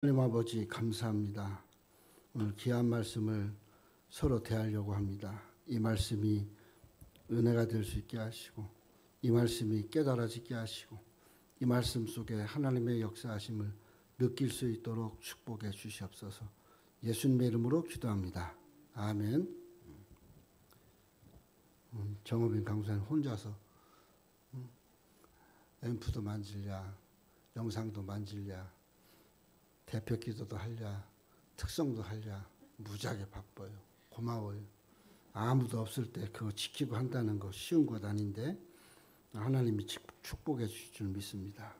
하나님 아버지 감사합니다. 오늘 귀한 말씀을 서로 대하려고 합니다. 이 말씀이 은혜가 될 수 있게 하시고 이 말씀이 깨달아지게 하시고 이 말씀 속에 하나님의 역사하심을 느낄 수 있도록 축복해 주시옵소서. 예수님의 이름으로 기도합니다. 아멘. 정호빈 강사님 혼자서 앰프도 만질랴 영상도 만질랴 대표 기도도 하랴 특성도 하랴 무지하게 바빠요. 고마워요. 아무도 없을 때 그거 지키고 한다는 거 쉬운 것 아닌데 하나님이 축복해 주실 줄 믿습니다.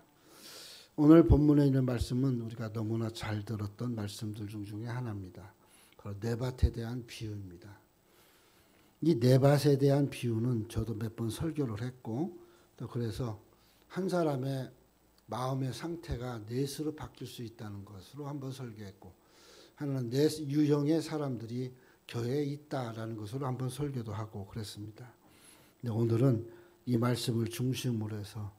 오늘 본문에 있는 말씀은 우리가 너무나 잘 들었던 말씀들 중에 하나입니다. 바로 네밧에 대한 비유입니다. 이 네밧에 대한 비유는 저도 몇 번 설교를 했고 또 그래서 한 사람의 마음의 상태가 넷으로 바뀔 수 있다는 것으로 한번 설교했고 하나는 넷 유형의 사람들이 교회에 있다라는 것으로 한번 설교도 하고 그랬습니다. 근데 오늘은 이 말씀을 중심으로 해서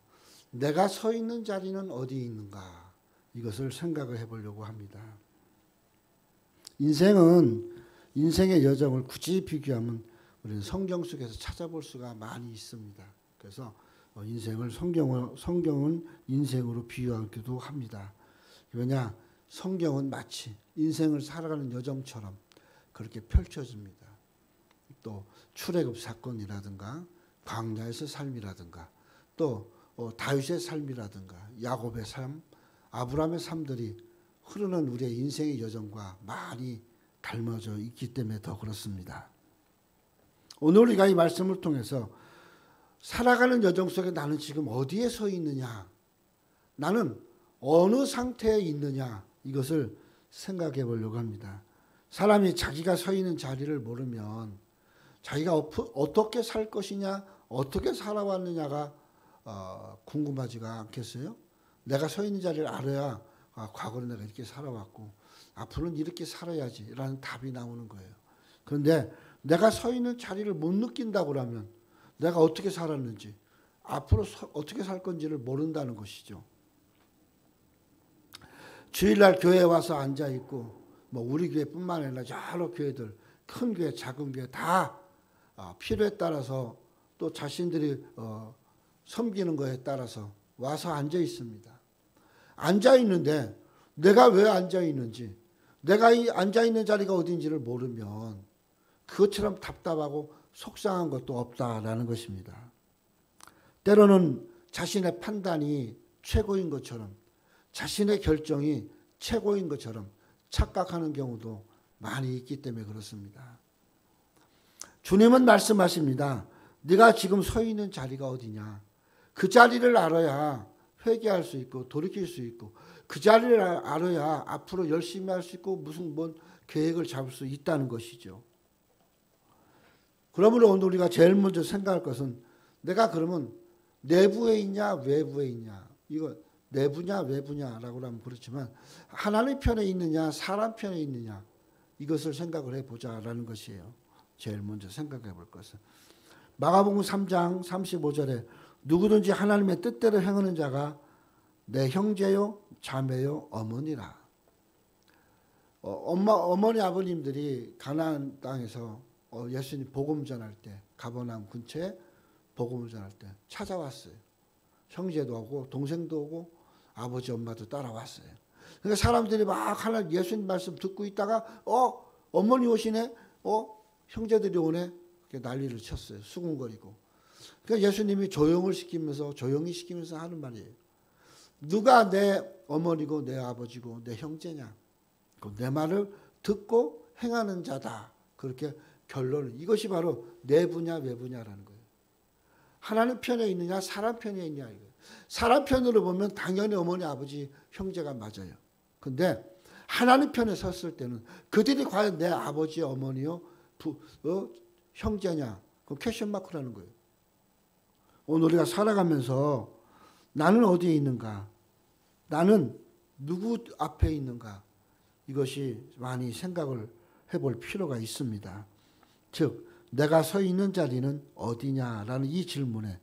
내가 서 있는 자리는 어디에 있는가 이것을 생각을 해보려고 합니다. 인생의 여정을 굳이 비교하면 우리는 성경 속에서 찾아볼 수가 많이 있습니다. 그래서 성경은 인생으로 비유하기도 합니다. 왜냐? 성경은 마치 인생을 살아가는 여정처럼 그렇게 펼쳐집니다. 또 출애굽 사건이라든가 광야에서 삶이라든가 또 다윗의 삶이라든가 야곱의 삶, 아브라함의 삶들이 흐르는 우리의 인생의 여정과 많이 닮아져 있기 때문에 더 그렇습니다. 오늘 우리가 이 말씀을 통해서 살아가는 여정 속에 나는 지금 어디에 서 있느냐, 나는 어느 상태에 있느냐 이것을 생각해 보려고 합니다. 사람이 자기가 서 있는 자리를 모르면 자기가 어떻게 살 것이냐, 어떻게 살아왔느냐가 궁금하지가 않겠어요? 내가 서 있는 자리를 알아야 과거는 내가 이렇게 살아왔고 앞으로는 이렇게 살아야지라는 답이 나오는 거예요. 그런데 내가 서 있는 자리를 못 느낀다고 하면 내가 어떻게 살았는지 앞으로 어떻게 살 건지를 모른다는 것이죠. 주일날 교회에 와서 앉아있고 우리 교회뿐만 아니라 여러 교회들 큰 교회 작은 교회 다 필요에 따라서 또 자신들이 섬기는 거에 따라서 와서 앉아 있습니다. 앉아 있는데 내가 왜 앉아 있는지 내가 이 앉아 있는 자리가 어딘지를 모르면 그것처럼 답답하고 속상한 것도 없다라는 것입니다. 때로는 자신의 판단이 최고인 것처럼 자신의 결정이 최고인 것처럼 착각하는 경우도 많이 있기 때문에 그렇습니다. 주님은 말씀하십니다. 네가 지금 서 있는 자리가 어디냐. 그 자리를 알아야 회개할 수 있고 돌이킬 수 있고 그 자리를 알아야 앞으로 열심히 할 수 있고 무슨 계획을 잡을 수 있다는 것이죠. 그러므로 오늘 우리가 제일 먼저 생각할 것은 내가 그러면 내부에 있냐 외부에 있냐, 이거 내부냐 외부냐라고 하면 그렇지만 하나님 편에 있느냐 사람 편에 있느냐 이것을 생각을 해보자라는 것이에요. 제일 먼저 생각해 볼 것은 마가복음 3장 35절에 누구든지 하나님의 뜻대로 행하는 자가 내 형제요 자매요 어머니라. 어머니 아버님들이 가나안 땅에서 예수님 복음 전할 때 가버나움 근처에 복음을 전할 때 찾아왔어요. 형제도 오고 동생도 오고 아버지 엄마도 따라왔어요. 그러니까 사람들이 막 하나님 예수님 말씀 듣고 있다가 어머니 오시네, 형제들이 오네, 난리를 쳤어요. 수군거리고. 그러니까 예수님이 조용히 시키면서 하는 말이에요. 누가 내 어머니고 내 아버지고 내 형제냐? 내 말을 듣고 행하는 자다. 그렇게 결론은 이것이 바로 내부냐 외부냐라는 거예요. 하나님 편에 있느냐 사람 편에 있느냐 이거예요. 사람 편으로 보면 당연히 어머니 아버지 형제가 맞아요. 근데 하나님 편에 섰을 때는 그들이 과연 내 아버지 어머니요 형제냐, 그 퀘스천 마크라는 거예요. 오늘 우리가 살아가면서 나는 어디에 있는가, 나는 누구 앞에 있는가, 이것이 많이 생각을 해볼 필요가 있습니다. 즉 내가 서 있는 자리는 어디냐라는 이 질문에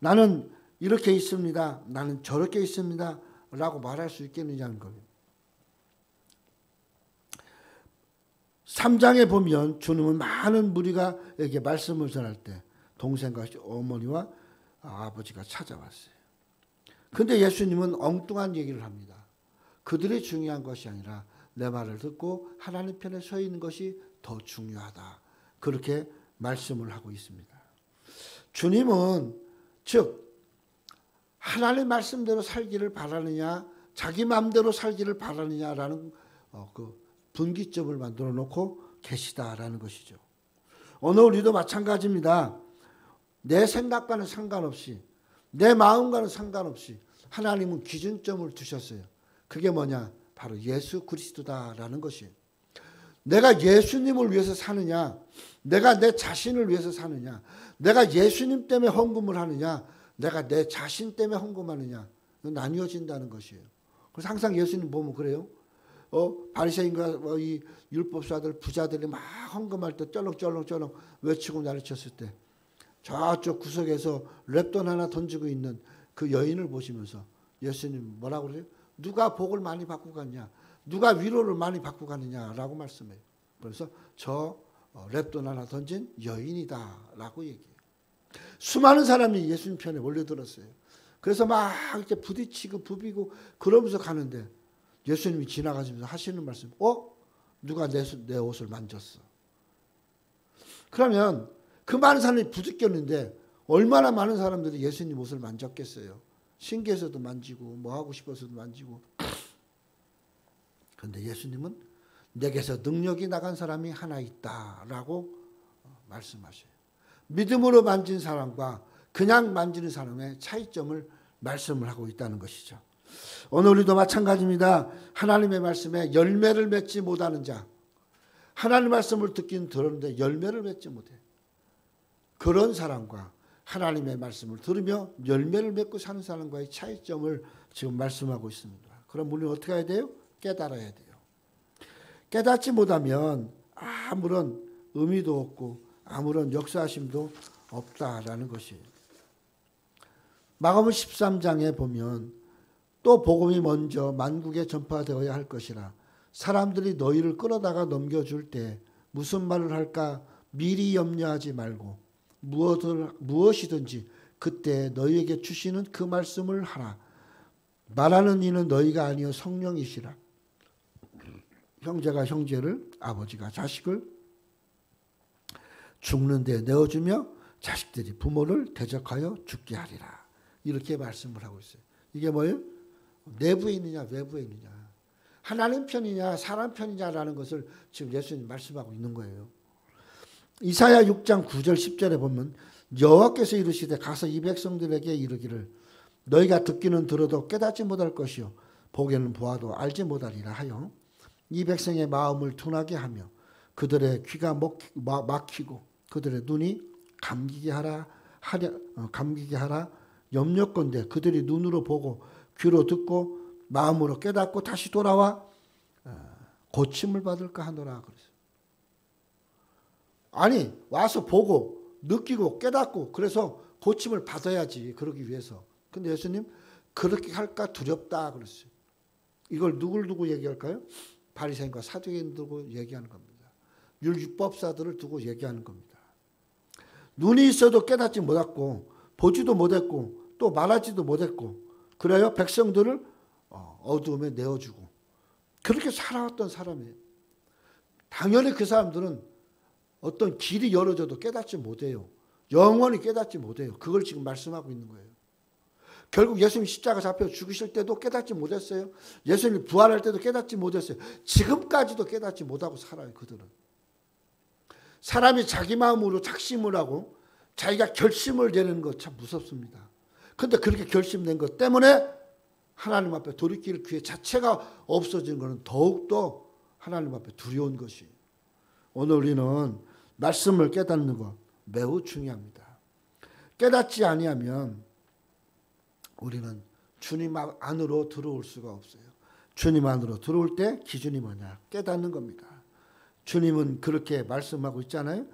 나는 이렇게 있습니다, 나는 저렇게 있습니다 라고 말할 수 있겠느냐는 거예요. 3장에 보면 주님은 많은 무리가에게 말씀을 전할 때 동생과 어머니와 아버지가 찾아왔어요. 근데 예수님은 엉뚱한 얘기를 합니다. 그들이 중요한 것이 아니라 내 말을 듣고 하나님 편에 서 있는 것이 더 중요하다. 그렇게 말씀을 하고 있습니다. 주님은 즉 하나님 말씀대로 살기를 바라느냐 자기 마음대로 살기를 바라느냐라는 그 분기점을 만들어 놓고 계시다라는 것이죠. 오늘 우리도 마찬가지입니다. 내 생각과는 상관없이 내 마음과는 상관없이 하나님은 기준점을 두셨어요. 그게 뭐냐? 바로 예수 그리스도다라는 것이에요. 내가 예수님을 위해서 사느냐 내가 내 자신을 위해서 사느냐 내가 예수님 때문에 헌금을 하느냐 내가 내 자신 때문에 헌금하느냐 나뉘어진다는 것이에요. 그래서 항상 예수님 보면 그래요. 바리새인과 이 율법사들 부자들이 막 헌금할 때 쩔렁쩔렁 외치고 난리쳤을 때 저쪽 구석에서 랩돈 하나 던지고 있는 그 여인을 보시면서 예수님 뭐라고 그래요? 누가 복을 많이 받고 갔냐? 누가 위로를 많이 받고 가느냐라고 말씀해요. 그래서 저 랩돈 하나 던진 여인이다라고 얘기해요. 수많은 사람이 예수님 편에 몰려들었어요. 그래서 막 이렇게 부딪히고 부비고 그러면서 가는데 예수님이 지나가시면서 하시는 말씀, 누가 내 옷을 만졌어. 그러면 그 많은 사람이 부딪혔는데 얼마나 많은 사람들이 예수님 옷을 만졌겠어요. 신기해서도 만지고 뭐 하고 싶어서도 만지고. 그런데 예수님은 내게서 능력이 나간 사람이 하나 있다라고 말씀하셔요. 믿음으로 만진 사람과 그냥 만지는 사람의 차이점을 말씀을 하고 있다는 것이죠. 오늘 우리도 마찬가지입니다. 하나님의 말씀에 열매를 맺지 못하는 자, 하나님 말씀을 듣긴 들었는데 열매를 맺지 못해. 그런 사람과 하나님의 말씀을 들으며 열매를 맺고 사는 사람과의 차이점을 지금 말씀하고 있습니다. 그럼 우리는 어떻게 해야 돼요? 깨달아야 돼요. 깨닫지 못하면 아무런 의미도 없고 아무런 역사하심도 없다라는 것이에요. 마가복음 13장에 보면 또 복음이 먼저 만국에 전파되어야 할 것이라 사람들이 너희를 끌어다가 넘겨줄 때 무슨 말을 할까 미리 염려하지 말고 무엇이든지 그때 너희에게 주시는 그 말씀을 하라. 말하는 이는 너희가 아니요 성령이시라. 형제가 형제를 아버지가 자식을 죽는 데 내어주며 자식들이 부모를 대적하여 죽게 하리라. 이렇게 말씀을 하고 있어요. 이게 뭐예요? 내부에 있느냐 외부에 있느냐 하나님 편이냐 사람 편이냐라는 것을 지금 예수님 말씀하고 있는 거예요. 이사야 6장 9절 10절에 보면 여호와께서 이르시되 가서 이 백성들에게 이르기를 너희가 듣기는 들어도 깨닫지 못할 것이요 보기는 보아도 알지 못하리라 하여 이 백성의 마음을 둔하게 하며 그들의 귀가 막히고 그들의 눈이 감기게 하라 염려건대 그들이 눈으로 보고 귀로 듣고 마음으로 깨닫고 다시 돌아와 고침을 받을까 하노라 그랬어요. 아니 와서 보고 느끼고 깨닫고 그래서 고침을 받아야지 그러기 위해서. 근데 예수님 그렇게 할까 두렵다 그랬어요. 이걸 누굴 두고 얘기할까요? 바리새인과 사두개인 두고 얘기하는 겁니다. 율법사들을 두고 얘기하는 겁니다. 눈이 있어도 깨닫지 못했고 보지도 못했고 또 말하지도 못했고 그래요 백성들을 어두움에 내어주고 그렇게 살아왔던 사람이에요. 당연히 그 사람들은 어떤 길이 열어져도 깨닫지 못해요. 영원히 깨닫지 못해요. 그걸 지금 말씀하고 있는 거예요. 결국 예수님 십자가 잡혀 죽으실 때도 깨닫지 못했어요. 예수님 부활할 때도 깨닫지 못했어요. 지금까지도 깨닫지 못하고 살아요. 그들은. 사람이 자기 마음으로 작심을 하고 자기가 결심을 내는 것 참 무섭습니다. 그런데 그렇게 결심된 것 때문에 하나님 앞에 돌이킬 기회 자체가 없어진 것은 더욱더 하나님 앞에 두려운 것이에요. 오늘 우리는 말씀을 깨닫는 것 매우 중요합니다. 깨닫지 아니하면 우리는 주님 안으로 들어올 수가 없어요. 주님 안으로 들어올 때 기준이 뭐냐? 깨닫는 겁니다. 주님은 그렇게 말씀하고 있잖아요.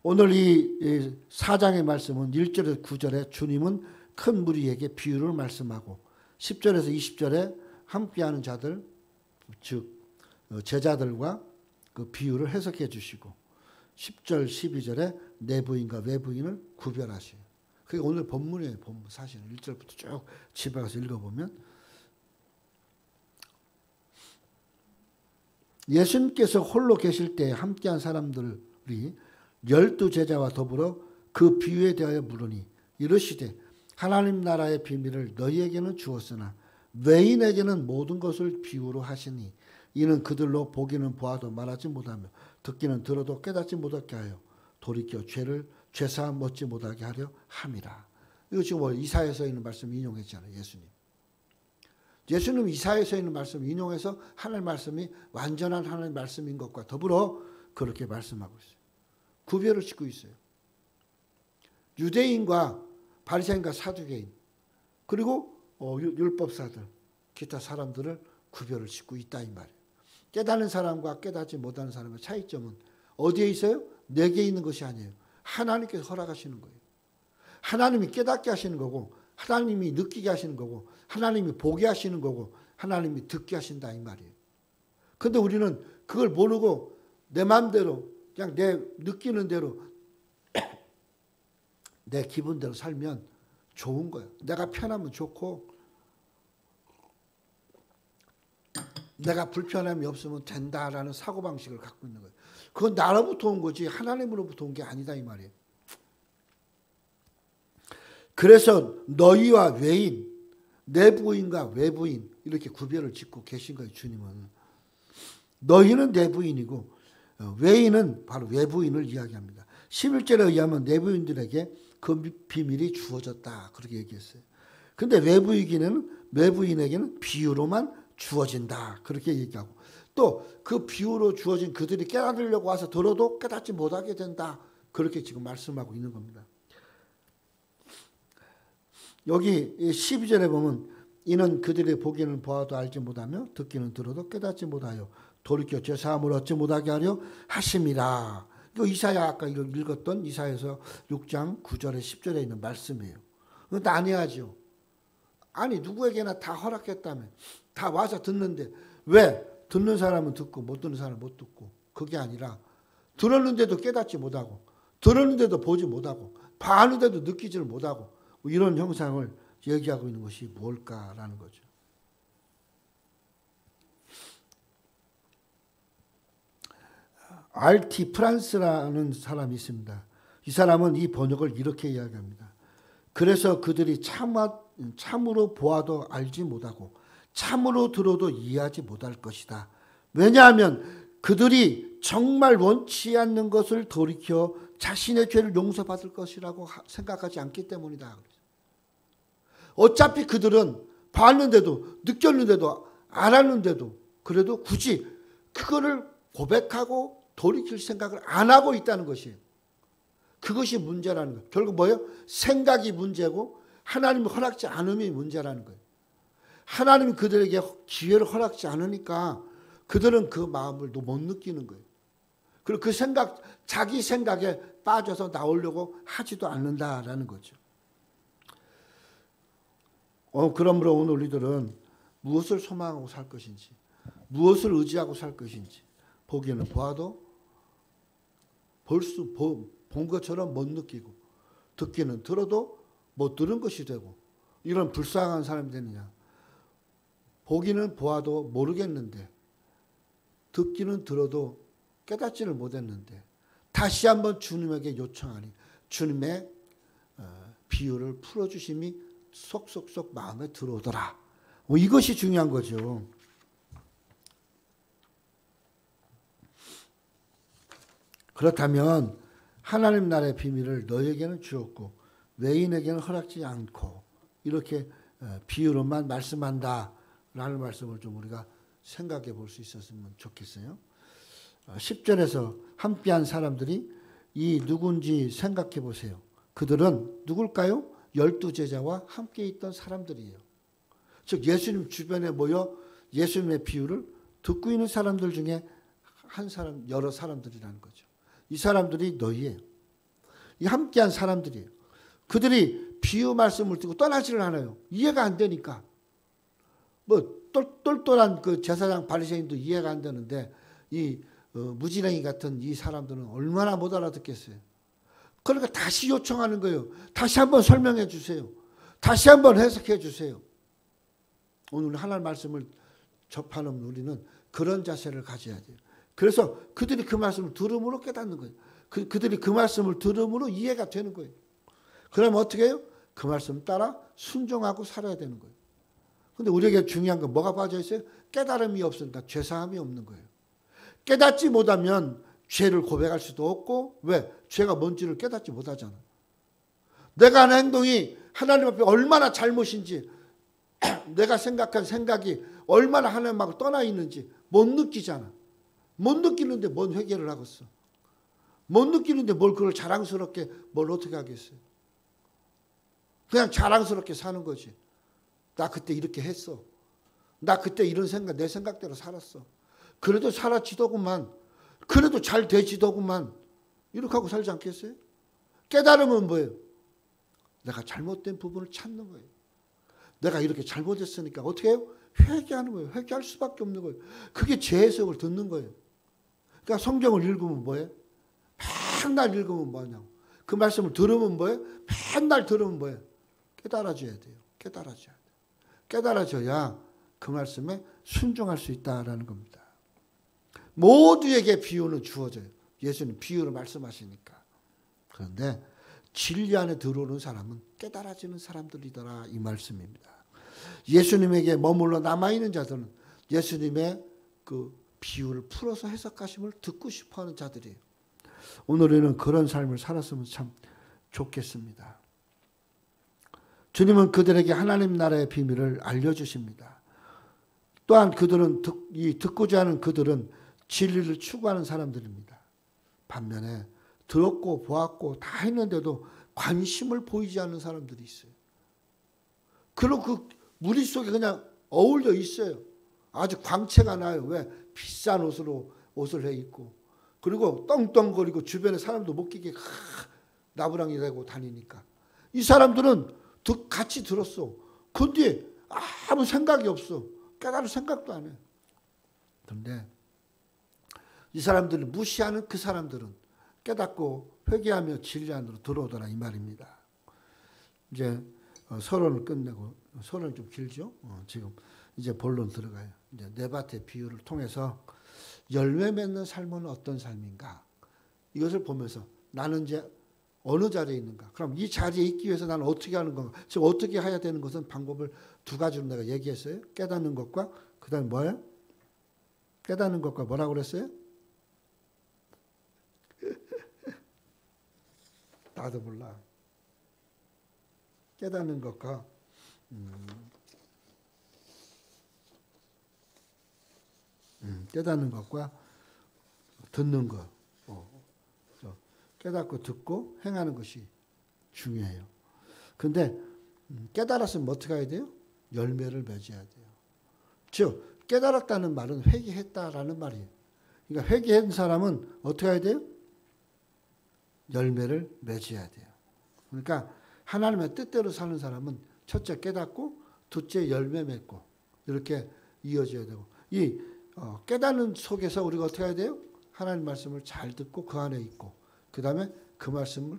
오늘 이 4장의 말씀은 1절에서 9절에 주님은 큰 무리에게 비유를 말씀하고 10절에서 20절에 함께하는 자들 즉 제자들과 그 비유를 해석해 주시고 10절 12절에 내부인과 외부인을 구별하셔요. 그게 오늘 본문이에요. 본문 사실은 1절부터 쭉 집에 가서 읽어보면 예수님께서 홀로 계실 때 함께한 사람들이 12제자와 더불어 그 비유에 대하여 물으니 이르시되 하나님 나라의 비밀을 너희에게는 주었으나 외인에게는 모든 것을 비유로 하시니 이는 그들로 보기는 보아도 말하지 못하며 듣기는 들어도 깨닫지 못하게 하여 돌이켜 죄사함 얻지 못하게 하려 함이라. 이거 지금 이사야서 있는 말씀 인용했잖아요. 예수님 이사야서 있는 말씀 인용해서 하나님 말씀이 완전한 하나님 말씀인 것과 더불어 그렇게 말씀하고 있어요. 구별을 짓고 있어요. 유대인과 바리새인과 사두개인 그리고 율법사들 기타 사람들을 구별을 짓고 있다 이 말이에요. 깨닫는 사람과 깨닫지 못하는 사람의 차이점은 어디에 있어요? 내게 있는 것이 아니에요. 하나님께서 허락하시는 거예요. 하나님이 깨닫게 하시는 거고 하나님이 느끼게 하시는 거고 하나님이 보게 하시는 거고 하나님이 듣게 하신다 이 말이에요. 그런데 우리는 그걸 모르고 내 마음대로 그냥 내 느끼는 대로 내 기분대로 살면 좋은 거예요. 내가 편하면 좋고 내가 불편함이 없으면 된다라는 사고방식을 갖고 있는 거예요. 그건 나로부터 온 거지 하나님으로부터 온 게 아니다 이 말이에요. 그래서 너희와 외인, 내부인과 외부인 이렇게 구별을 짓고 계신 거예요. 주님은. 너희는 내부인이고 외인은 바로 외부인을 이야기합니다. 11절에 의하면 내부인들에게 그 비밀이 주어졌다. 그렇게 얘기했어요. 근데 외부인에게는 비유로만 주어진다. 그렇게 얘기하고 또 그 비유로 주어진 그들이 깨달으려고 와서 들어도 깨닫지 못하게 된다. 그렇게 지금 말씀하고 있는 겁니다. 여기 12절에 보면 이는 그들의 보기는 보아도 알지 못하며 듣기는 들어도 깨닫지 못하여 돌이켜 죄사함을 얻지 못하게 하려 하심이라. 이거 이사야 아까 읽었던 이사야서 6장 9절에 10절에 있는 말씀이에요. 그건 아니야죠. 아니 누구에게나 다 허락했다며. 다 와서 듣는데 왜 듣는 사람은 듣고 못 듣는 사람은 못 듣고 그게 아니라 들었는데도 깨닫지 못하고 들었는데도 보지 못하고 봤는데도 느끼지를 못하고 이런 형상을 얘기하고 있는 것이 뭘까라는 거죠. RT 프란스라는 사람이 있습니다. 이 사람은 이 번역을 이렇게 이야기합니다. 그래서 그들이 참으로 보아도 알지 못하고 참으로 들어도 이해하지 못할 것이다. 왜냐하면 그들이 정말 원치 않는 것을 돌이켜 자신의 죄를 용서받을 것이라고 생각하지 않기 때문이다. 어차피 그들은 봤는데도 느꼈는데도 알았는데도 그래도 굳이 그거를 고백하고 돌이킬 생각을 안 하고 있다는 것이에요. 그것이 문제라는 거예요. 결국 뭐예요? 생각이 문제고 하나님이 허락지 않음이 문제라는 거예요. 하나님이 그들에게 기회를 허락지 않으니까 그들은 그 마음을 못 느끼는 거예요. 그리고 그 생각, 자기 생각에 빠져서 나오려고 하지도 않는다라는 거죠. 그러므로 오늘 우리들은 무엇을 소망하고 살 것인지, 무엇을 의지하고 살 것인지, 보기에는 보아도 본 것처럼 못 느끼고, 듣기는 들어도 못 들은 것이 되고, 이런 불쌍한 사람이 되느냐. 보기는 보아도 모르겠는데, 듣기는 들어도 깨닫지를 못했는데, 다시 한번 주님에게 요청하니 주님의 비유를 풀어주심이 속속속 마음에 들어오더라. 이것이 중요한 거죠. 그렇다면 하나님 나라의 비밀을 너에게는 주었고 외인에게는 허락지 않고 이렇게 비유로만 말씀한다라는 말씀을 좀 우리가 생각해 볼 수 있었으면 좋겠어요. 10절에서 함께한 사람들이 이 누군지 생각해 보세요. 그들은 누굴까요? 12제자와 함께 있던 사람들이에요. 즉 예수님 주변에 모여 예수님의 비유를 듣고 있는 사람들 중에 한 사람, 여러 사람들이라는 거죠. 이 사람들이 너희예요. 이 함께한 사람들이에요. 그들이 비유 말씀을 듣고 떠나지를 않아요. 이해가 안 되니까. 뭐 똘똘한 그 제사장 바리새인도 이해가 안 되는데 이 무지랭이 같은 이 사람들은 얼마나 못 알아듣겠어요. 그러니까 다시 요청하는 거예요. 다시 한번 설명해 주세요. 다시 한번 해석해 주세요. 오늘 하나님 말씀을 접하는 우리는 그런 자세를 가져야 돼요. 그래서 그들이 그 말씀을 들음으로 깨닫는 거예요. 그들이 그 말씀을 들음으로 이해가 되는 거예요. 그러면 어떻게 해요? 그 말씀 따라 순종하고 살아야 되는 거예요. 근데 우리에게 중요한 건 뭐가 빠져 있어요? 깨달음이 없으니까 죄사함이 없는 거예요. 깨닫지 못하면 죄를 고백할 수도 없고, 왜? 죄가 뭔지를 깨닫지 못하잖아. 내가 하는 행동이 하나님 앞에 얼마나 잘못인지, 내가 생각한 생각이 얼마나 하나님하고 떠나 있는지 못 느끼잖아. 못 느끼는데 뭔 회개를 하겠어. 못 느끼는데 뭘 그걸 자랑스럽게 뭘 어떻게 하겠어요. 그냥 자랑스럽게 사는 거지. 나 그때 이렇게 했어. 나 그때 이런 생각, 내 생각대로 살았어. 그래도 살아지더구만. 그래도 잘 되지더구만. 이렇게 하고 살지 않겠어요? 깨달음은 뭐예요? 내가 잘못된 부분을 찾는 거예요. 내가 이렇게 잘못했으니까 어떻게 해요? 회개하는 거예요. 회개할 수밖에 없는 거예요. 그게 제 해석을 듣는 거예요. 그러니까 성경을 읽으면 뭐예요? 맨날 읽으면 뭐냐고. 그 말씀을 들으면 뭐예요? 맨날 들으면 뭐예요? 깨달아져야 돼요. 깨달아져야 돼요. 깨달아져야 그 말씀에 순종할 수 있다라는 겁니다. 모두에게 비유는 주어져요. 예수님 비유로 말씀하시니까. 그런데 진리 안에 들어오는 사람은 깨달아지는 사람들이더라 이 말씀입니다. 예수님에게 머물러 남아있는 자들은 예수님의 그 비유를 풀어서 해석하심을 듣고 싶어하는 자들이에요. 오늘은 그런 삶을 살았으면 참 좋겠습니다. 주님은 그들에게 하나님 나라의 비밀을 알려주십니다. 또한 그들은 듣고자 하는 그들은 진리를 추구하는 사람들입니다. 반면에 들었고 보았고 다 했는데도 관심을 보이지 않는 사람들이 있어요. 그리고 그 무리 속에 그냥 어울려 있어요. 아주 광채가 나요. 왜? 비싼 옷을 해 입고 그리고 떵떵거리고 주변에 사람도 못 끼게 나부랑이 되고 다니니까 이 사람들은 같이 들었어. 근데 아무 생각이 없어. 깨달을 생각도 안 해. 그런데 이 사람들을 무시하는 그 사람들은 깨닫고 회개하며 진리 안으로 들어오더라 이 말입니다. 이제 서론을 끝내고 서론이 좀 길죠. 지금 이제 본론 들어가요. 이제 네바테 비유를 통해서 열매 맺는 삶은 어떤 삶인가 이것을 보면서 나는 이제 어느 자리에 있는가. 그럼 이 자리에 있기 위해서 나는 어떻게 하는 건가. 즉 어떻게 해야 되는 것은 방법을 두 가지로 내가 얘기했어요. 깨닫는 것과 그 다음에 뭐예요? 깨닫는 것과 뭐라고 그랬어요? 나도 몰라. 깨닫는 것과 깨닫는 것과 듣는 것. 깨닫고 듣고 행하는 것이 중요해요. 근데 깨달았으면 어떻게 해야 돼요? 열매를 맺어야 돼요. 즉 깨달았다는 말은 회개했다라는 말이에요. 그러니까 회개한 사람은 어떻게 해야 돼요? 열매를 맺어야 돼요. 그러니까 하나님의 뜻대로 사는 사람은 첫째 깨닫고 둘째 열매 맺고 이렇게 이어져야 되고 이 깨닫는 속에서 우리가 어떻게 해야 돼요? 하나님 말씀을 잘 듣고 그 안에 있고 그 다음에 그 말씀을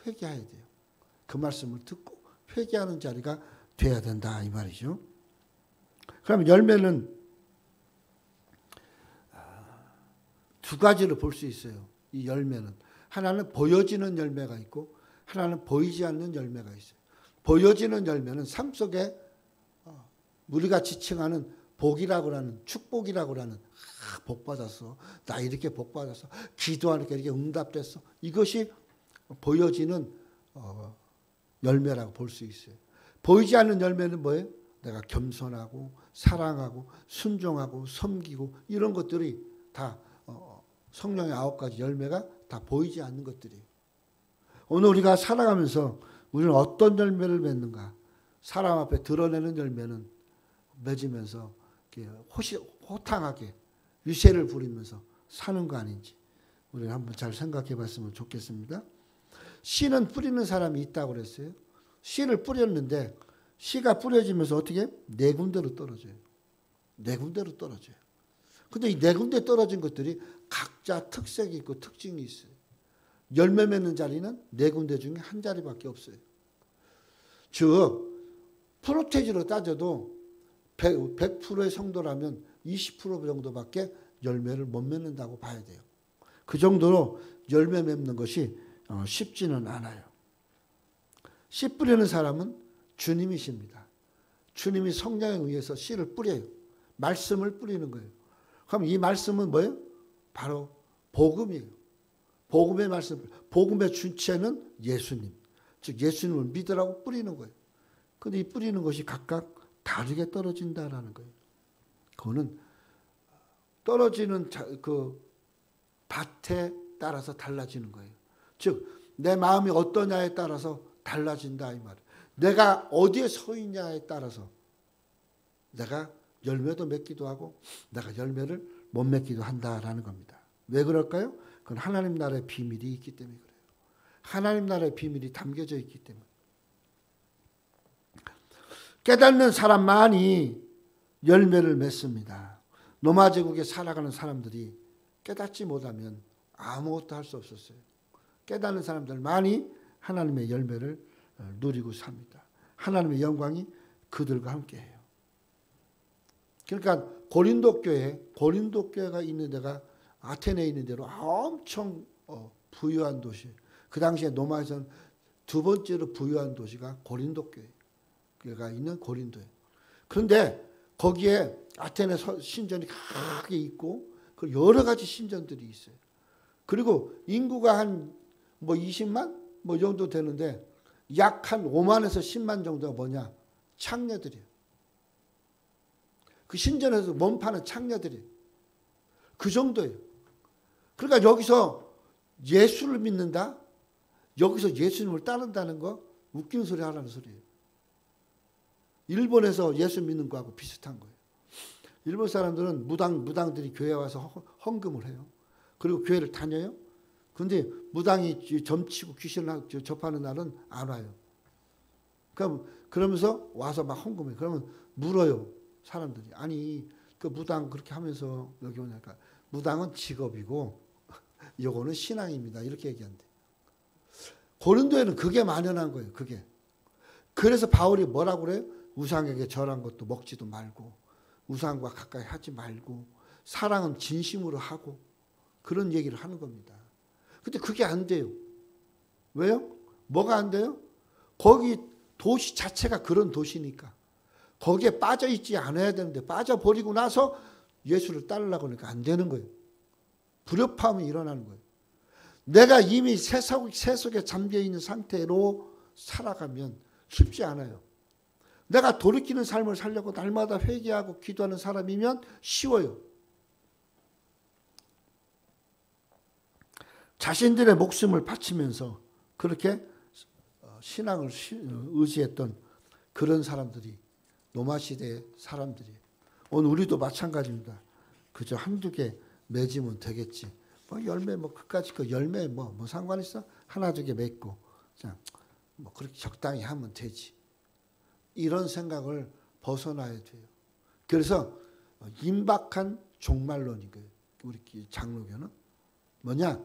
회개해야 돼요. 그 말씀을 듣고 회개하는 자리가 돼야 된다 이 말이죠. 그럼 열매는 두 가지로 볼 수 있어요. 이 열매는 하나는 보여지는 열매가 있고 하나는 보이지 않는 열매가 있어요. 보여지는 열매는 삶 속에 우리가 지칭하는 복이라고 하는 축복이라고 하는 복 받았어. 나 이렇게 복 받았어. 기도하니까 이렇게 응답됐어. 이것이 보여지는 열매라고 볼 수 있어요. 보이지 않는 열매는 뭐예요? 내가 겸손하고 사랑하고 순종하고 섬기고 이런 것들이 다 성령의 9가지 열매가 다 보이지 않는 것들이에요. 오늘 우리가 살아가면서 우리는 어떤 열매를 맺는가? 사람 앞에 드러내는 열매는 맺으면서 호탕하게 유세를 부리면서 사는 거 아닌지 우리는 한번 잘 생각해 봤으면 좋겠습니다. 씨는 뿌리는 사람이 있다고 그랬어요. 씨를 뿌렸는데 씨가 뿌려지면서 어떻게? 네 군데로 떨어져요. 네 군데로 떨어져요. 근데 이 네 군데 떨어진 것들이 각자 특색이 있고 특징이 있어요. 열매 맺는 자리는 네 군데 중에 한 자리밖에 없어요. 즉 프로테이지로 따져도 100%의 성도라면 20% 정도밖에 열매를 못 맺는다고 봐야 돼요. 그 정도로 열매 맺는 것이 쉽지는 않아요. 씨 뿌리는 사람은 주님이십니다. 주님이 성령에 의해서 씨를 뿌려요. 말씀을 뿌리는 거예요. 그럼 이 말씀은 뭐예요? 바로 복음이에요. 복음의 말씀, 복음의 주체는 예수님. 즉 예수님을 믿으라고 뿌리는 거예요. 근데 이 뿌리는 것이 각각 다르게 떨어진다라는 거예요. 그거는 떨어지는 그 밭에 따라서 달라지는 거예요. 즉 내 마음이 어떠냐에 따라서 달라진다 이 말이에요. 내가 어디에 서 있냐에 따라서 내가 열매도 맺기도 하고 내가 열매를 못 맺기도 한다라는 겁니다. 왜 그럴까요? 그건 하나님 나라의 비밀이 있기 때문에 그래요. 하나님 나라의 비밀이 담겨져 있기 때문에. 깨닫는 사람만이 열매를 맺습니다. 로마 제국에 살아가는 사람들이 깨닫지 못하면 아무것도 할 수 없었어요. 깨닫는 사람들만이 하나님의 열매를 누리고 삽니다. 하나님의 영광이 그들과 함께해요. 그러니까 고린도 교회가 있는 데가 아테네에 있는 데로 엄청 부유한 도시. 그 당시에 로마에서는 두 번째로 부유한 도시가 고린도 교회가 있는 고린도예요. 그런데 거기에 아테네 신전이 크게 있고 여러 가지 신전들이 있어요. 그리고 인구가 한 20만 이 정도 되는데 약 한 5만에서 10만 정도가 뭐냐? 창녀들이에요. 그 신전에서 몸파는 창녀들이에요. 그 정도예요. 그러니까 여기서 예수를 믿는다? 여기서 예수님을 따른다는 거 웃기는 소리 하라는 소리예요. 일본에서 예수 믿는 거하고 비슷한 거예요. 일본 사람들은 무당들이 교회에 와서 헌금을 해요. 그리고 교회를 다녀요. 근데 무당이 점치고 귀신을 접하는 날은 안 와요. 그러면서 와서 막 헌금해요. 그러면 물어요. 사람들이. 아니 그 무당 그렇게 하면서 여기 오니까 무당은 직업이고 요거는 신앙입니다. 이렇게 얘기한대. 고린도에는 그게 만연한 거예요. 그게. 그래서 바울이 뭐라고 그래요? 우상에게 절한 것도 먹지도 말고 우상과 가까이 하지 말고 사랑은 진심으로 하고 그런 얘기를 하는 겁니다. 근데 그게 안 돼요. 왜요? 뭐가 안 돼요? 거기 도시 자체가 그런 도시니까. 거기에 빠져 있지 않아야 되는데 빠져버리고 나서 예수를 따르려고 하니까 안 되는 거예요. 불협화음이 일어나는 거예요. 내가 이미 새 속에 잠겨있는 상태로 살아가면 쉽지 않아요. 내가 돌이키는 삶을 살려고 날마다 회개하고 기도하는 사람이면 쉬워요. 자신들의 목숨을 바치면서 그렇게 신앙을 의지했던 그런 사람들이 로마 시대의 사람들이에요. 오늘 우리도 마찬가지입니다. 그저 한두 개 맺으면 되겠지. 열매 그까짓 거 열매 뭐 상관 있어? 하나 두 개 맺고 그냥 그렇게 적당히 하면 되지. 이런 생각을 벗어나야 돼요. 그래서 임박한 종말론인 거예요. 우리 장로교는 뭐냐?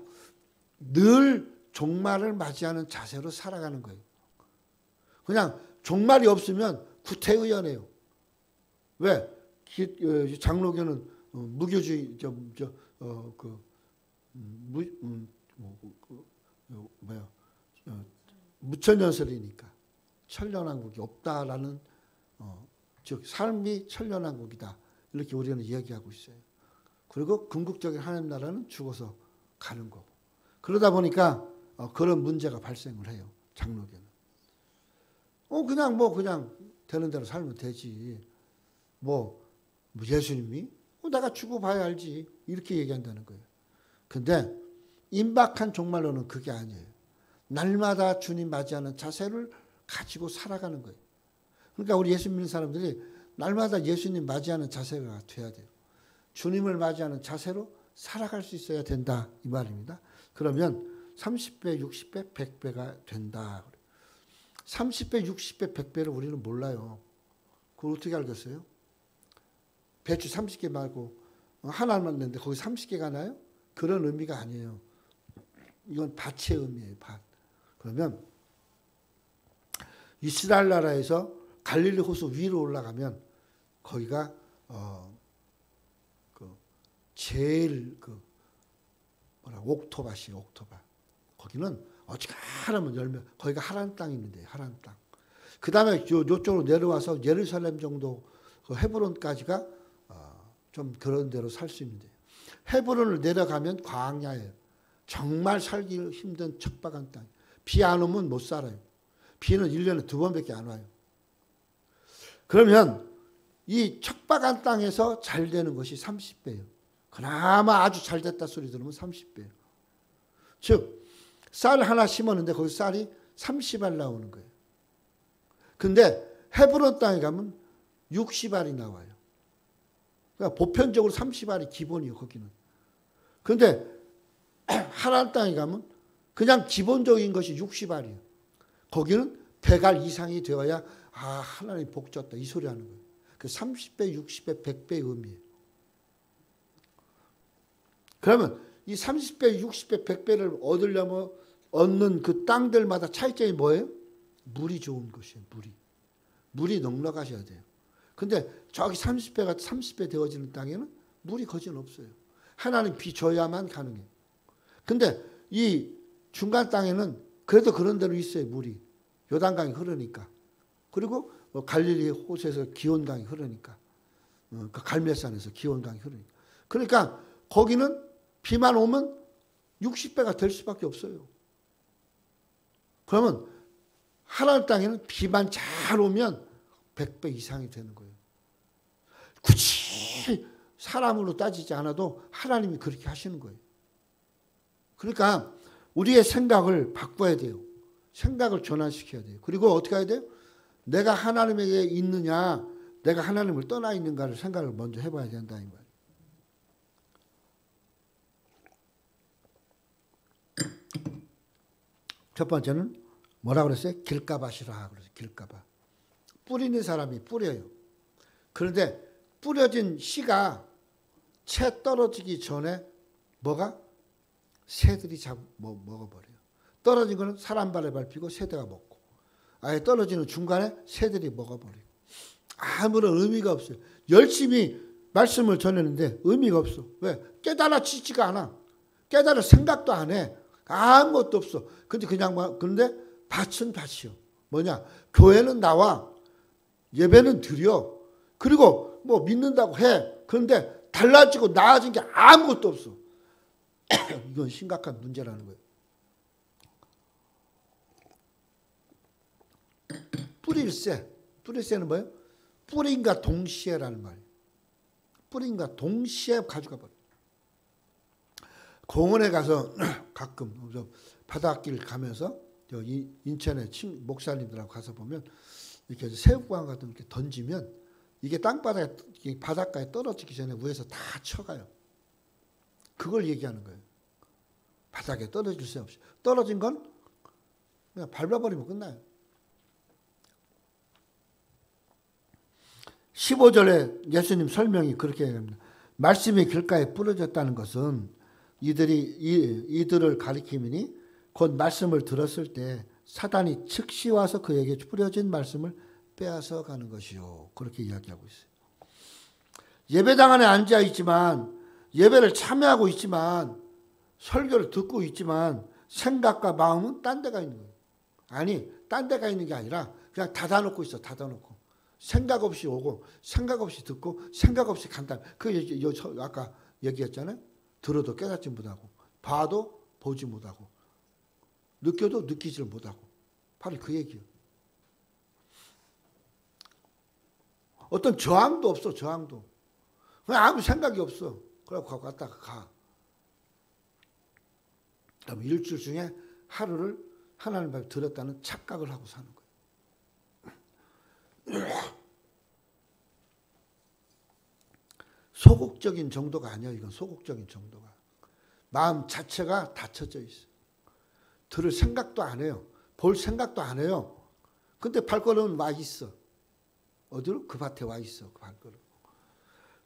늘 종말을 맞이하는 자세로 살아가는 거예요. 그냥 종말이 없으면 구태의연해요. 왜? 장로교는 무교주의 무천년설이니까 천년왕국이 없다라는 즉 삶이 천년왕국이다 이렇게 우리는 이야기하고 있어요. 그리고 궁극적인 하나님 나라는 죽어서 가는 거고 그러다 보니까 그런 문제가 발생을 해요. 장로교는 그냥 되는 대로 살면 되지. 예수님이 내가 죽어봐야 알지 이렇게 얘기한다는 거예요. 근데 임박한 종말론은 그게 아니에요. 날마다 주님 맞이하는 자세를 가지고 살아가는 거예요. 그러니까 우리 예수 믿는 사람들이 날마다 예수님 맞이하는 자세가 돼야 돼요. 주님을 맞이하는 자세로 살아갈 수 있어야 된다 이 말입니다. 그러면 30배, 60배, 100배가 된다. 30배, 60배, 100배를 우리는 몰라요. 그걸 어떻게 알겠어요? 배추 30개 말고 하나만 냈는데 거기 30개가 나요? 그런 의미가 아니에요. 이건 밭의 의미예요. 밭. 그러면 이스라엘 나라에서 갈릴리 호수 위로 올라가면 거기가 제일 옥토밭이에요. 옥토밭. 거기는 어지간하면 열면 거기가 하란 땅입니다. 하란 땅. 그 다음에 이쪽으로 내려와서 예루살렘 정도 헤브론까지가 좀 그런 데로 살 수 있는데 헤브론을 내려가면 광야예요. 정말 살기 힘든 척박한 땅. 비 안 오면 못 살아요. 비는 1년에 2번밖에 안 와요. 그러면 이 척박한 땅에서 잘 되는 것이 30배예요. 그나마 아주 잘 됐다 소리 들으면 30배예요. 즉 쌀 하나 심었는데 거기 쌀이 30알 나오는 거예요. 근데 헤브론 땅에 가면 60알이 나와요. 그러니까 보편적으로 30알이 기본이에요. 거기는. 그런데 하란 땅에 가면 그냥 기본적인 것이 60알이에요. 거기는 100알 이상이 되어야 하나님 복 줬다 이 소리 하는 거예요. 그 30배, 60배, 100배의 의미예요. 그러면 이 30배, 60배, 100배를 얻는 그 땅들마다 차이점이 뭐예요? 물이 좋은 것이에요. 물이 넉넉하셔야 돼요. 근데 저기 30배 되어지는 땅에는 물이 거진 없어요. 하나님 비 줘야만 가능해요. 근데 이 중간 땅에는 그래도 그런 대로 있어요. 물이. 요단강이 흐르니까. 그리고 갈릴리 호수에서 기온강이 흐르니까. 갈멜산에서 기온강이 흐르니까. 그러니까 거기는 비만 오면 60배가 될 수밖에 없어요. 그러면 하나님 땅에는 비만 잘 오면 100배 이상이 되는 거예요. 굳이 사람으로 따지지 않아도 하나님이 그렇게 하시는 거예요. 그러니까 우리의 생각을 바꿔야 돼요. 생각을 전환시켜야 돼요. 그리고 어떻게 해야 돼요? 내가 하나님에게 있느냐, 내가 하나님을 떠나 있는가를 생각을 먼저 해봐야 된다 이 말이에요. 첫 번째는 뭐라 그랬어요? 길가밭이라 그랬어요. 길가밭. 뿌리는 사람이 뿌려요. 그런데 뿌려진 씨가 채 떨어지기 전에 뭐가? 새들이 먹어버려요. 떨어진 거는 사람 발에 밟히고 새들가 먹고 아예 떨어지는 중간에 새들이 먹어버려요. 아무런 의미가 없어요. 열심히 말씀을 전했는데 의미가 없어. 왜? 깨달아지지가 않아. 깨달을 생각도 안 해. 아무것도 없어. 근데 그런데 밭은 밭이요. 뭐냐? 교회는 나와. 예배는 드려. 그리고 뭐 믿는다고 해. 그런데 달라지고 나아진 게 아무것도 없어. 이건 심각한 문제라는 거예요. 뿌릴새. 뿌릴새는 뭐예요? 뿌린과 동시에라는 말이에요. 뿌린과 동시에 가져가 버려요. 공원에 가서 가끔 바닷길 가면서 인천에 목사님들하고 가서 보면 이렇게 새우깡 같은 거 이렇게 던지면 이게 땅바닥에 바닷가에 떨어지기 전에 위에서 다 쳐가요. 그걸 얘기하는 거예요. 바닥에 떨어질 새 없이. 떨어진 건 그냥 밟아버리면 끝나요. 15절에 예수님 설명이 그렇게 얘기합니다. 말씀이 길가에 뿌려졌다는 것은 이들을 가리킴이니 곧 말씀을 들었을 때 사단이 즉시 와서 그에게 뿌려진 말씀을 빼앗아 가는 것이요. 그렇게 이야기하고 있어요. 예배당 안에 앉아 있지만 예배를 참여하고 있지만 설교를 듣고 있지만 생각과 마음은 딴 데가 있는 거예요. 아니 딴 데가 있는 게 아니라 그냥 닫아놓고 있어. 닫아놓고. 생각 없이 오고 생각 없이 듣고 생각 없이 간다. 그 아까 얘기했잖아요. 들어도 깨닫지 못하고 봐도 보지 못하고 느껴도 느끼지를 못하고 바로 그 얘기예요. 어떤 저항도 없어. 저항도. 그냥 아무 생각이 없어. 그래갖고 갔다가 가. 그럼 일주일 중에 하루를 하나님 앞에 들었다는 착각을 하고 사는 거예요. 소극적인 정도가 아니에요. 이건 소극적인 정도가. 마음 자체가 닫혀져 있어요. 들을 생각도 안 해요. 볼 생각도 안 해요. 근데 발걸음은 와 있어. 어디로? 그 밭에 와 있어. 그 발걸음.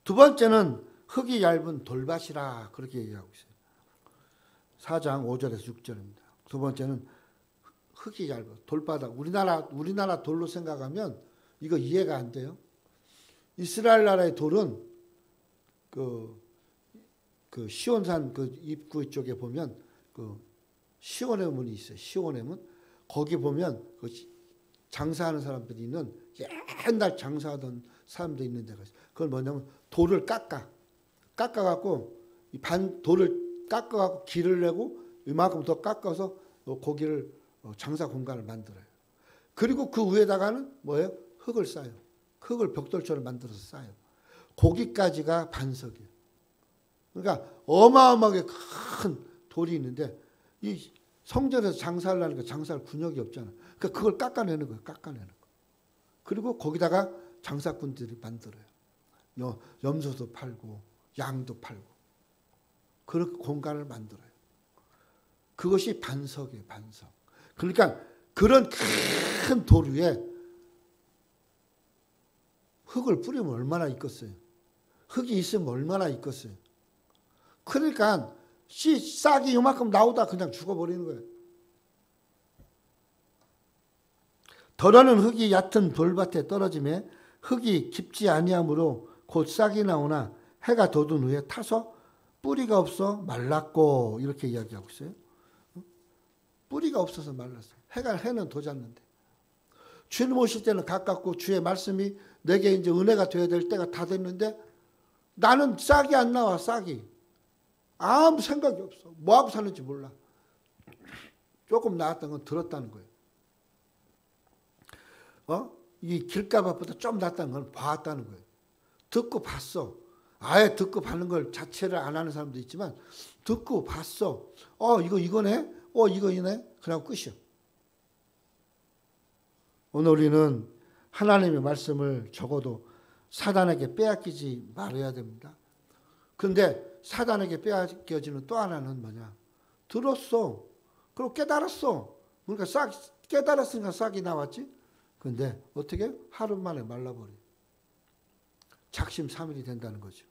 두 번째는 흙이 얇은 돌밭이라 그렇게 얘기하고 있어요. 4장 5절에서 6절입니다. 두 번째는 흙이 얇아. 돌바닥. 우리나라 돌로 생각하면 이거 이해가 안 돼요. 이스라엘 나라의 돌은 그 시온산 그 입구 쪽에 보면 그 시온의 문이 있어요. 시온의 문. 거기 보면 그 장사하는 사람들이 있는 옛날 장사하던 사람도 있는 데가 있어요. 그건 뭐냐면 돌을 깎아갖고 돌을 깎아갖고 길을 내고 이만큼 더 깎아서 고기를 장사 공간을 만들어요. 그리고 그 위에다가는 뭐예요? 흙을 쌓아요. 흙을 벽돌처럼 만들어서 쌓아요. 거기까지가 반석이에요. 그러니까 어마어마하게 큰 돌이 있는데 이 성전에서 장사를 하니까 장사할 군역이 없잖아. 그러니까 그걸 깎아내는 거예요. 깎아내는 거. 그리고 거기다가 장사꾼들이 만들어요. 염소도 팔고 양도 팔고 그런 공간을 만들어요. 그것이 반석이에요. 반석. 그러니까 그런 큰 돌 위에 흙을 뿌리면 얼마나 있겠어요. 흙이 있으면 얼마나 있겠어요. 그러니까 싹이 이만큼 나오다 그냥 죽어버리는 거예요. 덜어는 흙이 얕은 돌밭에 떨어짐에 흙이 깊지 아니하므로 곧 싹이 나오나 해가 돋은 후에 타서 뿌리가 없어 말랐고 이렇게 이야기하고 있어요. 뿌리가 없어서 말랐어요. 해는 돋았는데 주님 오실 때는 가깝고 주의 말씀이 내게 이제 은혜가 되어야 될 때가 다 됐는데 나는 싹이 안 나와. 싹이 아무 생각이 없어. 뭐하고 사는지 몰라. 조금 나았던 건 들었다는 거예요. 이 길가밭보다 좀 낫다는 건 봤다는 거예요. 듣고 봤어. 아예 듣고 받는 걸 자체를 안 하는 사람도 있지만 듣고 봤어. 이거네. 이거네. 그냥 끝이야. 오늘 우리는 하나님의 말씀을 적어도 사단에게 빼앗기지 말아야 됩니다. 근데 사단에게 빼앗겨지는 또 하나는 뭐냐? 들었어. 그리고 깨달았어. 그러니까 깨달았으니까 싹이 나왔지. 근데 어떻게? 하루 만에 말라버려. 작심삼일이 된다는 거죠.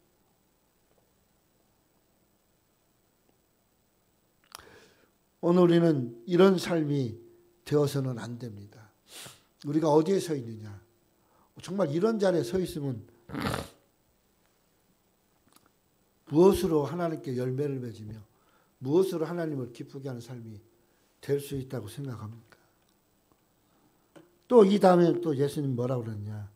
오늘 우리는 이런 삶이 되어서는 안 됩니다. 우리가 어디에 서 있느냐? 정말 이런 자리에 서 있으면 무엇으로 하나님께 열매를 맺으며 무엇으로 하나님을 기쁘게 하는 삶이 될 수 있다고 생각합니까? 또 이 다음에 또 예수님 뭐라고 그랬냐?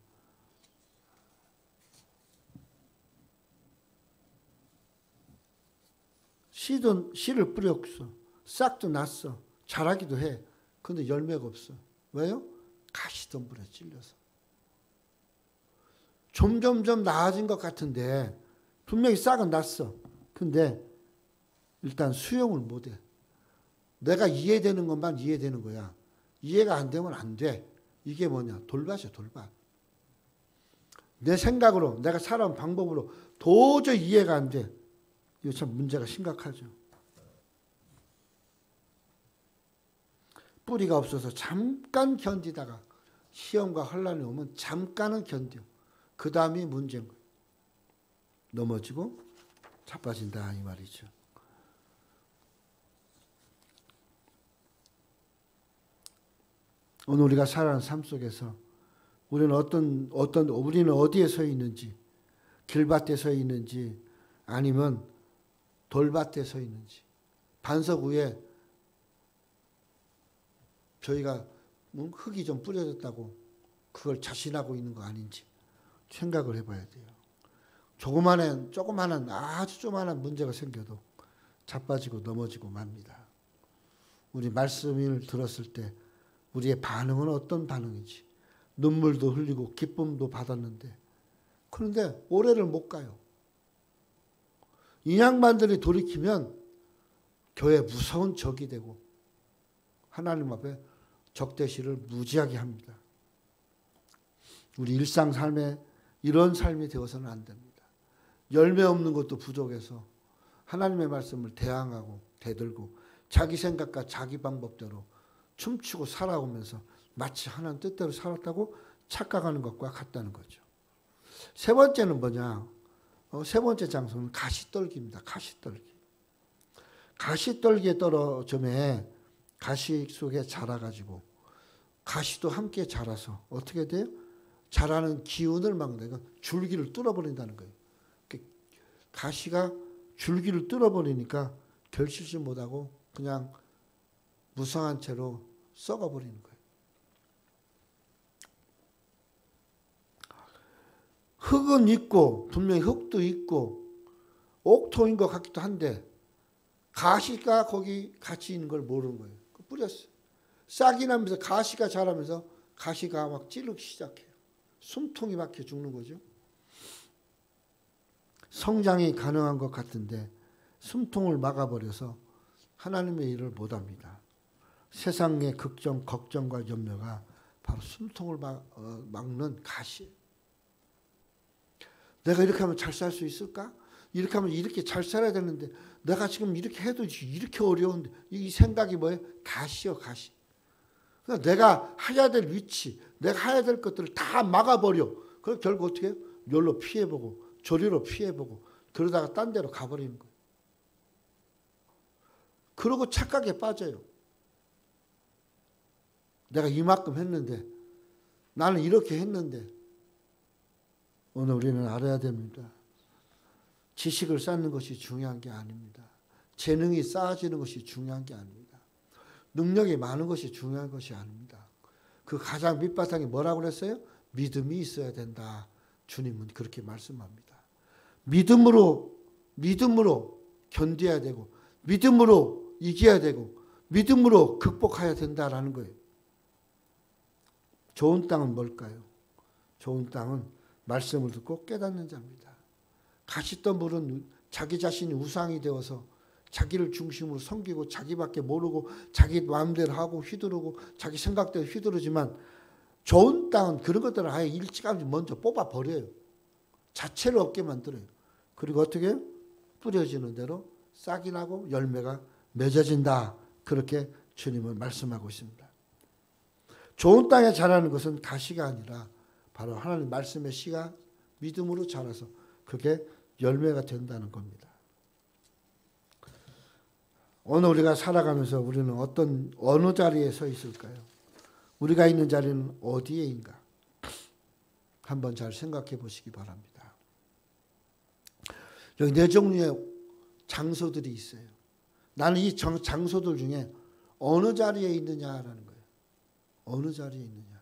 씨를 뿌렸어. 싹도 났어. 자라기도 해. 근데 열매가 없어. 왜요? 가시덤불에 찔려서. 점점점 나아진 것 같은데 분명히 싹은 났어. 근데 일단 수용을 못해. 내가 이해되는 것만 이해되는 거야. 이해가 안 되면 안 돼. 이게 뭐냐? 돌밭이야, 돌밭. 내 생각으로, 내가 살아온 방법으로 도저히 이해가 안 돼. 이거 참 문제가 심각하죠. 뿌리가 없어서 잠깐 견디다가 시험과 혼란이 오면 잠깐은 견뎌. 그 다음이 문제인 거예요. 넘어지고 자빠진다 이 말이죠. 오늘 우리가 살아가는 삶 속에서 우리는 우리는 어디에 서 있는지, 길밭에 서 있는지, 아니면 돌밭에 서 있는지, 반석 위에 저희가 흙이 좀 뿌려졌다고 그걸 자신하고 있는 거 아닌지 생각을 해봐야 돼요. 조그마한 아주 조그마한 문제가 생겨도 자빠지고 넘어지고 맙니다. 우리 말씀을 들었을 때 우리의 반응은 어떤 반응인지, 눈물도 흘리고 기쁨도 받았는데 그런데 오래를 못 가요. 이 양반들이 돌이키면 교회 무서운 적이 되고 하나님 앞에 적대시를 무지하게 합니다. 우리 일상 삶에 이런 삶이 되어서는 안 됩니다. 열매 없는 것도 부족해서 하나님의 말씀을 대항하고 대들고 자기 생각과 자기 방법대로 춤추고 살아오면서 마치 하나님 뜻대로 살았다고 착각하는 것과 같다는 거죠. 세 번째는 뭐냐? 세 번째 장소는 가시떨기입니다. 가시떨기. 가시떨기에 떨어점에 가시 속에 자라가지고 가시도 함께 자라서 어떻게 돼요? 자라는 기운을 막는 건 줄기를 뚫어버린다는 거예요. 가시가 줄기를 뚫어버리니까 결실지 못하고 그냥 무성한 채로 썩어버리는 거예요. 흙은 있고 분명히 흙도 있고 옥토인 것 같기도 한데 가시가 거기 같이 있는 걸 모르는 거예요. 뿌렸어요. 싹이 나면서 가시가 자라면서 가시가 막 찌르기 시작해요. 숨통이 막혀 죽는 거죠. 성장이 가능한 것 같은데 숨통을 막아버려서 하나님의 일을 못합니다. 세상의 걱정과 염려가 바로 숨통을 막는 가시. 내가 이렇게 하면 잘 살 수 있을까? 이렇게 하면 이렇게 잘 살아야 되는데 내가 지금 이렇게 해도 이렇게 어려운데 이 생각이 뭐예요? 가시요, 가시. 그러니까 내가 해야 될 위치, 내가 해야 될 것들을 다 막아버려. 그럼 결국 어떻게 해요? 여기로 피해보고 저리로 피해보고 그러다가 딴 데로 가버리는 거예요. 그러고 착각에 빠져요. 내가 이만큼 했는데 나는 이렇게 했는데 오늘 우리는 알아야 됩니다. 지식을 쌓는 것이 중요한 게 아닙니다. 재능이 쌓아지는 것이 중요한 게 아닙니다. 능력이 많은 것이 중요한 것이 아닙니다. 그 가장 밑바탕이 뭐라고 그랬어요? 믿음이 있어야 된다. 주님은 그렇게 말씀합니다. 믿음으로 견뎌야 되고 믿음으로 이겨야 되고 믿음으로 극복해야 된다라는 거예요. 좋은 땅은 뭘까요? 좋은 땅은 말씀을 듣고 깨닫는 자입니다. 가시덤불은 자기 자신이 우상이 되어서 자기를 중심으로 섬기고 자기밖에 모르고 자기 마음대로 하고 휘두르고 자기 생각대로 휘두르지만 좋은 땅은 그런 것들을 아예 일찌감치 먼저 뽑아버려요. 자체를 없게 만들어요. 그리고 어떻게 해요? 뿌려지는 대로 싹이 나고 열매가 맺어진다. 그렇게 주님은 말씀하고 있습니다. 좋은 땅에 자라는 것은 가시가 아니라 바로 하나님 말씀의 씨가 믿음으로 자라서 그게 열매가 된다는 겁니다. 오늘 우리가 살아가면서 우리는 어느 자리에 서 있을까요? 우리가 있는 자리는 어디에인가? 한번 잘 생각해 보시기 바랍니다. 여기 네 종류의 장소들이 있어요. 나는 이 장소들 중에 어느 자리에 있느냐라는 거예요. 어느 자리에 있느냐.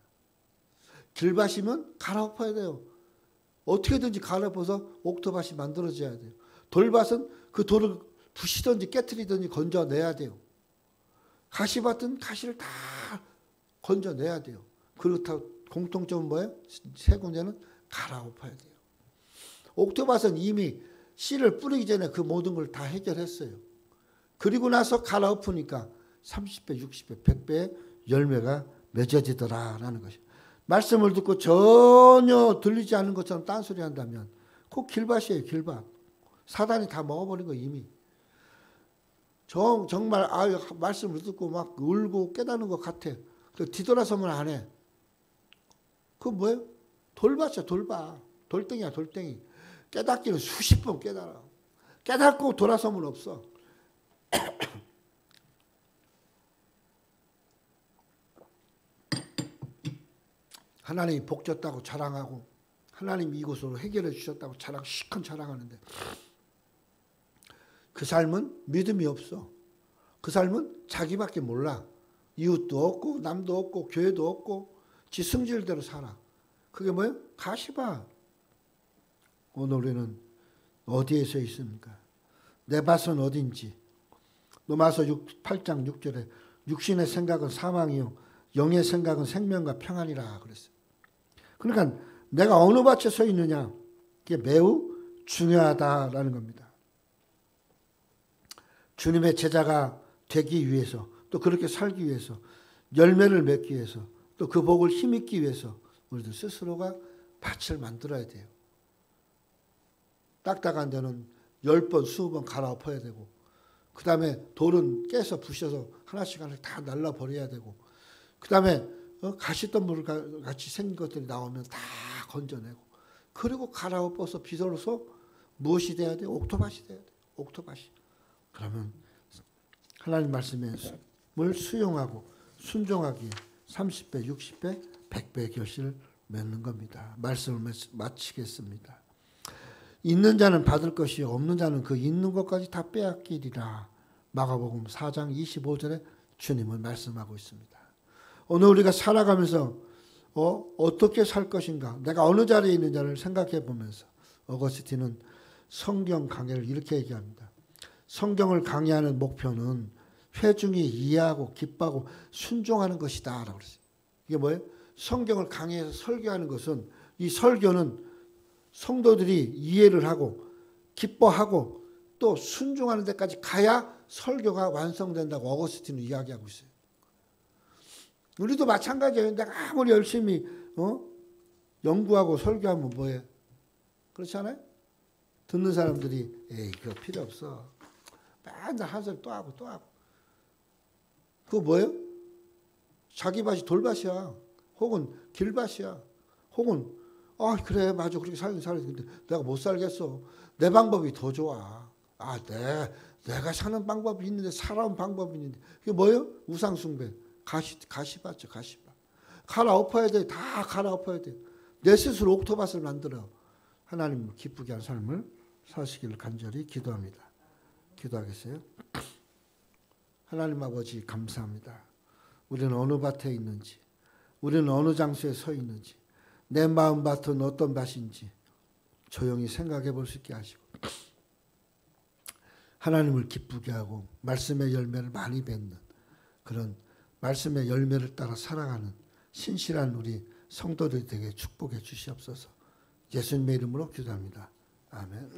길밭이면 갈아엎어야 돼요. 어떻게든지 갈아엎어서 옥토밭이 만들어져야 돼요. 돌밭은 그 돌을 부시든지 깨트리든지 건져내야 돼요. 가시밭은 가시를 다 건져내야 돼요. 그렇다고 공통점은 뭐예요? 세 군데는 갈아엎어야 돼요. 옥토밭은 이미 씨를 뿌리기 전에 그 모든 걸 다 해결했어요. 그리고 나서 갈아엎으니까 30배, 60배, 100배의 열매가 맺어지더라라는 것이에요. 말씀을 듣고 전혀 들리지 않는 것처럼 딴소리 한다면 그 길밭이에요. 길밭. 사단이 다 먹어버린 거 이미. 정말 말씀을 듣고 막 울고 깨닫는 것 같아. 뒤돌아서면 안 해. 그건 뭐예요? 돌밭이야. 돌밭. 돌덩이야. 돌덩이. 깨닫기는 수십 번 깨달아. 깨닫고 돌아서면 없어. 하나님이 복 줬다고 자랑하고 하나님이 이곳으로 해결해 주셨다고 시큰 자랑하는데 그 삶은 믿음이 없어. 그 삶은 자기밖에 몰라. 이웃도 없고 남도 없고 교회도 없고 지 승질대로 살아. 그게 뭐예요? 가시밭. 오늘 우리는 어디에 서 있습니까? 내 밭은 어딘지. 로마서 8장 6절에 육신의 생각은 사망이요 영의 생각은 생명과 평안이라 그랬어요. 그러니까 내가 어느 밭에 서 있느냐 그게 매우 중요하다라는 겁니다. 주님의 제자가 되기 위해서 또 그렇게 살기 위해서 열매를 맺기 위해서 또 그 복을 힘입기 위해서 우리들 스스로가 밭을 만들어야 돼요. 딱딱한 데는 10번 20번 갈아엎어야 되고 그 다음에 돌은 깨서 부셔서 하나씩 다 날라버려야 되고 그 다음에 가시덤불 같이 생긴 것들이 나오면 다 건져내고, 그리고 갈아엎어서 비로소 무엇이 돼야 돼? 옥토밭이 돼야 돼. 옥토밭이. 그러면 하나님 말씀을 수용하고 순종하기에 30배, 60배, 100배 결실을 맺는 겁니다. 말씀을 마치겠습니다. 있는 자는 받을 것이 없는 자는 그 있는 것까지 다 빼앗기리라. 마가복음 4장 25절에 주님은 말씀하고 있습니다. 오늘 우리가 살아가면서 어떻게 살 것인가, 내가 어느 자리에 있는지를 생각해 보면서 어거스틴은 성경 강해를 이렇게 얘기합니다. 성경을 강의하는 목표는 회중이 이해하고 기뻐하고 순종하는 것이다 라고 그랬어요. 이게 뭐예요? 성경을 강의해서 설교하는 것은, 이 설교는 성도들이 이해를 하고 기뻐하고 또 순종하는 데까지 가야 설교가 완성된다고 어거스틴은 이야기하고 있어요. 우리도 마찬가지예요. 내가 아무리 열심히 연구하고 설교하면 뭐예요? 그렇지 않아요? 듣는 사람들이 에이 그거 필요 없어. 맨날 한 소리 또 하고 또 하고. 그거 뭐예요? 자기 밭이 돌밭이야. 혹은 길밭이야. 혹은 그래 맞아 그렇게 살긴 살아야 근데 내가 못 살겠어. 내 방법이 더 좋아. 내가 사는 방법이 있는데 살아온 방법이 있는데 그게 뭐예요? 우상숭배. 가시밭이죠. 가시밭. 갈아엎어야 돼. 다 갈아엎어야 돼. 내 스스로 옥토밭을 만들어 하나님을 기쁘게 한 삶을 사시기를 간절히 기도합니다. 기도하겠어요? 하나님 아버지 감사합니다. 우리는 어느 밭에 있는지, 우리는 어느 장소에 서 있는지, 내 마음 밭은 어떤 밭인지 조용히 생각해 볼 수 있게 하시고 하나님을 기쁘게 하고 말씀의 열매를 많이 맺는 그런 말씀의 열매를 따라 살아가는 신실한 우리 성도들이 되게 축복해 주시옵소서. 예수님의 이름으로 기도합니다. 아멘.